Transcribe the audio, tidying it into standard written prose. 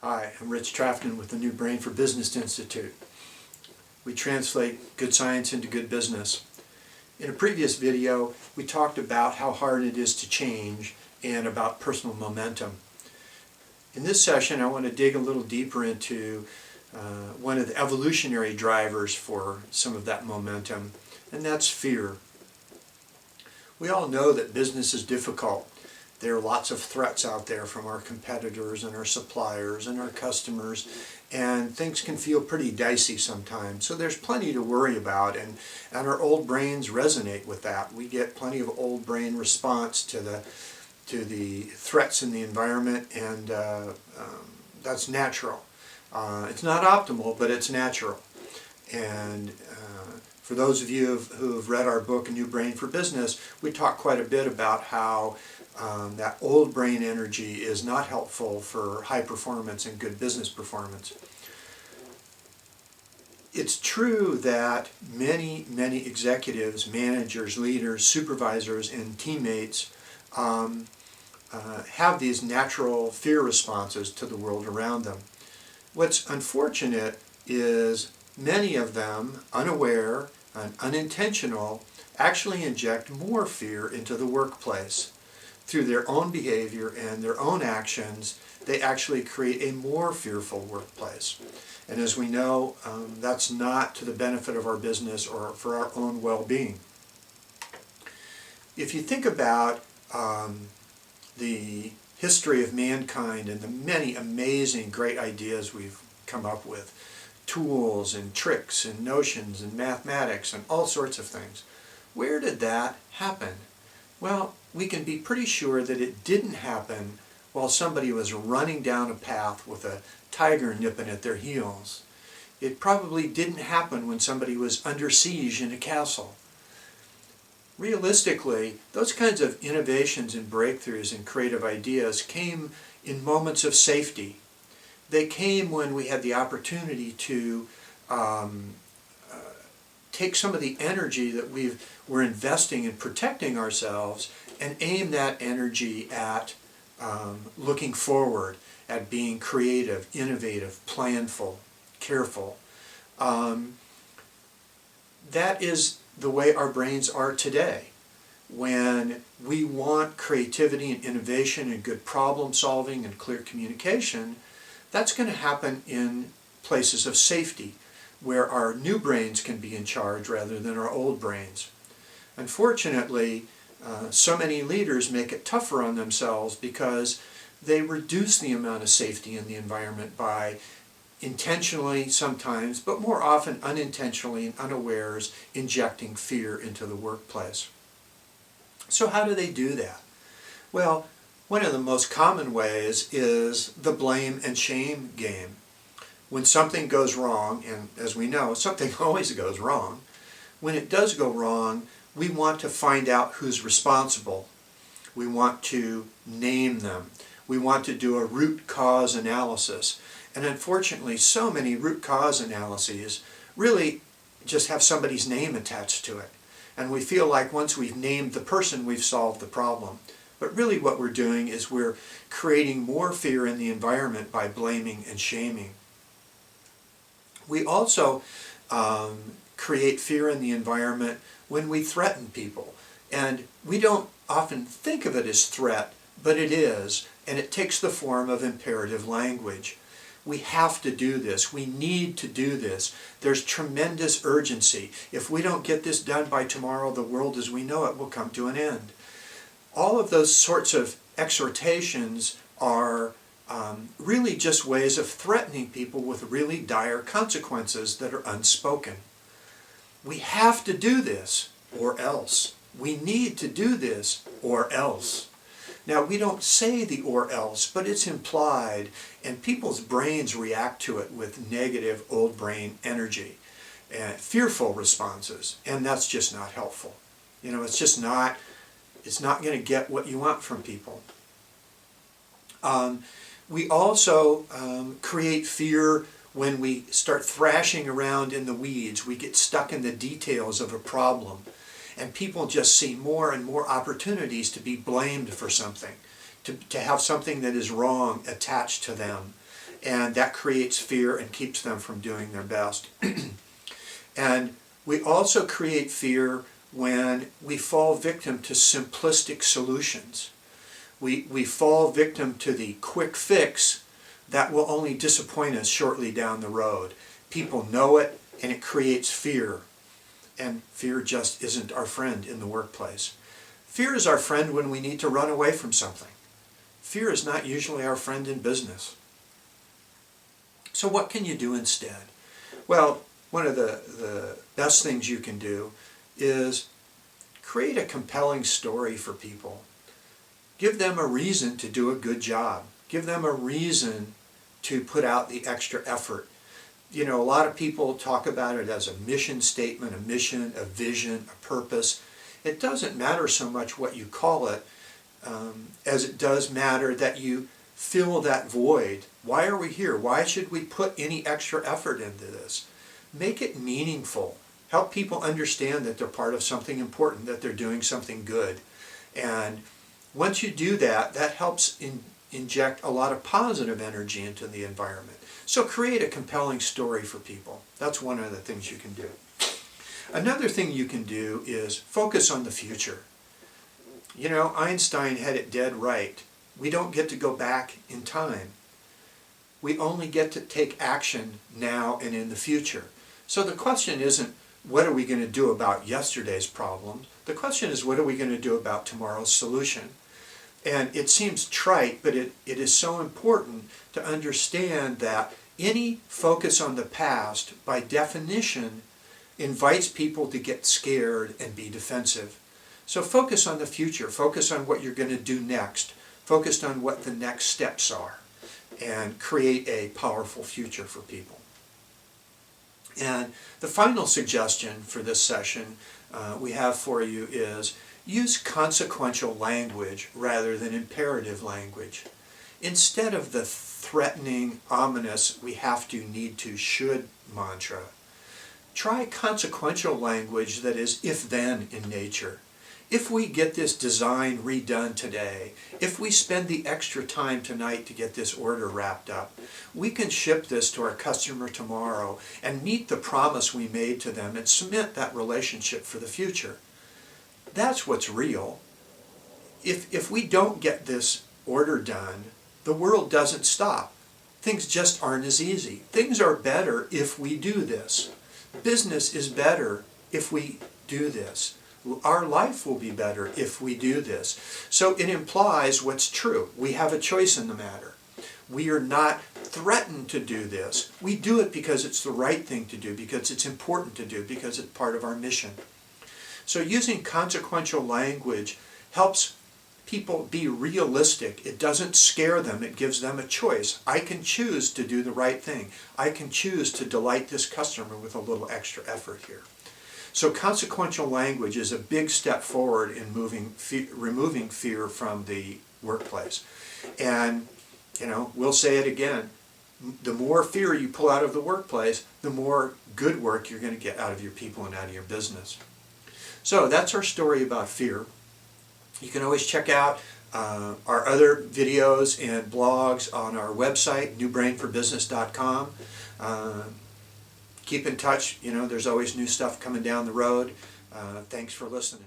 Hi, I'm Rich Trafton with the New Brain for Business Institute. We translate good science into good business. In a previous video, we talked about how hard it is to change and about personal momentum. In this session, I want to dig a little deeper into one of the evolutionary drivers for some of that momentum, and that's fear. We all know that business is difficult. There are lots of threats out there from our competitors and our suppliers and our customers, and things can feel pretty dicey sometimes. So there's plenty to worry about, and our old brains resonate with that. We get plenty of old brain response to the threats in the environment, and that's natural. It's not optimal, but it's natural. And for those of you who have read our book, A New Brain for Business, we talk quite a bit about how that old brain energy is not helpful for high performance and good business performance. It's true that many executives, managers, leaders, supervisors, and teammates have these natural fear responses to the world around them. What's unfortunate is many of them, unaware and unintentional, actually inject more fear into the workplace. Through their own behavior and their own actions, they actually create a more fearful workplace. And as we know, that's not to the benefit of our business or for our own well-being. If you think about the history of mankind and the many amazing great ideas we've come up with, tools and tricks and notions and mathematics and all sorts of things, where did that happen? Well, we can be pretty sure that it didn't happen while somebody was running down a path with a tiger nipping at their heels. It probably didn't happen when somebody was under siege in a castle. Realistically, those kinds of innovations and breakthroughs and creative ideas came in moments of safety. They came when we had the opportunity to take some of the energy that we're investing in protecting ourselves and aim that energy at looking forward, at being creative, innovative, planful, careful. That is the way our brains are today. When we want creativity and innovation and good problem solving and clear communication, that's going to happen in places of safety, where our new brains can be in charge rather than our old brains. Unfortunately, so many leaders make it tougher on themselves because they reduce the amount of safety in the environment by intentionally sometimes, but more often unintentionally and unawares, injecting fear into the workplace. So how do they do that? Well, one of the most common ways is the blame and shame game. When something goes wrong, and as we know, something always goes wrong, when it does go wrong, we want to find out who's responsible. We want to name them. We want to do a root cause analysis. And unfortunately, so many root cause analyses really just have somebody's name attached to it. And we feel like once we've named the person, we've solved the problem. But really what we're doing is we're creating more fear in the environment by blaming and shaming. We also create fear in the environment when we threaten people. And we don't often think of it as threat, but it is, and it takes the form of imperative language. We have to do this. We need to do this. There's tremendous urgency. If we don't get this done by tomorrow, the world as we know it will come to an end. All of those sorts of exhortations are really just ways of threatening people with really dire consequences that are unspoken. We have to do this, or else. We need to do this, or else. Now, we don't say the or else, but it's implied, and people's brains react to it with negative old brain energy and fearful responses, and that's just not helpful. You know, it's not going to get what you want from people. We also create fear when we start thrashing around in the weeds. We get stuck in the details of a problem. And people just see more and more opportunities to be blamed for something, to have something that is wrong attached to them. and that creates fear and keeps them from doing their best. And we also create fear when we fall victim to simplistic solutions. We fall victim to the quick fix that will only disappoint us shortly down the road. People know it, and it creates fear. And fear just isn't our friend in the workplace. Fear is our friend when we need to run away from something. Fear is not usually our friend in business. So what can you do instead? Well, one of the best things you can do is create a compelling story for people. Give them a reason to do a good job. Give them a reason to put out the extra effort. You know, a lot of people talk about it as a mission statement, a mission, a vision, a purpose. It doesn't matter so much what you call it, as it does matter that you fill that void. Why are we here? Why should we put any extra effort into this? Make it meaningful. Help people understand that they're part of something important, that they're doing something good. And once you do that, that helps inject a lot of positive energy into the environment. So create a compelling story for people. That's one of the things you can do. Another thing you can do is focus on the future. You know, Einstein had it dead right. We don't get to go back in time. We only get to take action now and in the future. So the question isn't, what are we going to do about yesterday's problems? The question is, what are we going to do about tomorrow's solution? And it seems trite, but it is so important to understand that any focus on the past, by definition, invites people to get scared and be defensive. So focus on the future. Focus on what you're going to do next. Focus on what the next steps are, and create a powerful future for people. And the final suggestion for this session we have for you is use consequential language rather than imperative language. Instead of the threatening, ominous, we have to, need to, should mantra, try consequential language that is if-then in nature. If we get this design redone today, if we spend the extra time tonight to get this order wrapped up, we can ship this to our customer tomorrow and meet the promise we made to them and cement that relationship for the future. That's what's real. If we don't get this order done, the world doesn't stop. Things just aren't as easy. Things are better if we do this. Business is better if we do this. Our life will be better if we do this. So it implies what's true. We have a choice in the matter. We are not threatened to do this. We do it because it's the right thing to do, because it's important to do, because it's part of our mission. So using consequential language helps people be realistic. It doesn't scare them. It gives them a choice. I can choose to do the right thing. I can choose to delight this customer with a little extra effort here. So consequential language is a big step forward in removing fear from the workplace. And, you know, we'll say it again, the more fear you pull out of the workplace, the more good work you're going to get out of your people and out of your business. So that's our story about fear. You can always check out our other videos and blogs on our website, newbrainforbusiness.com. Keep in touch. You know, there's always new stuff coming down the road. Thanks for listening.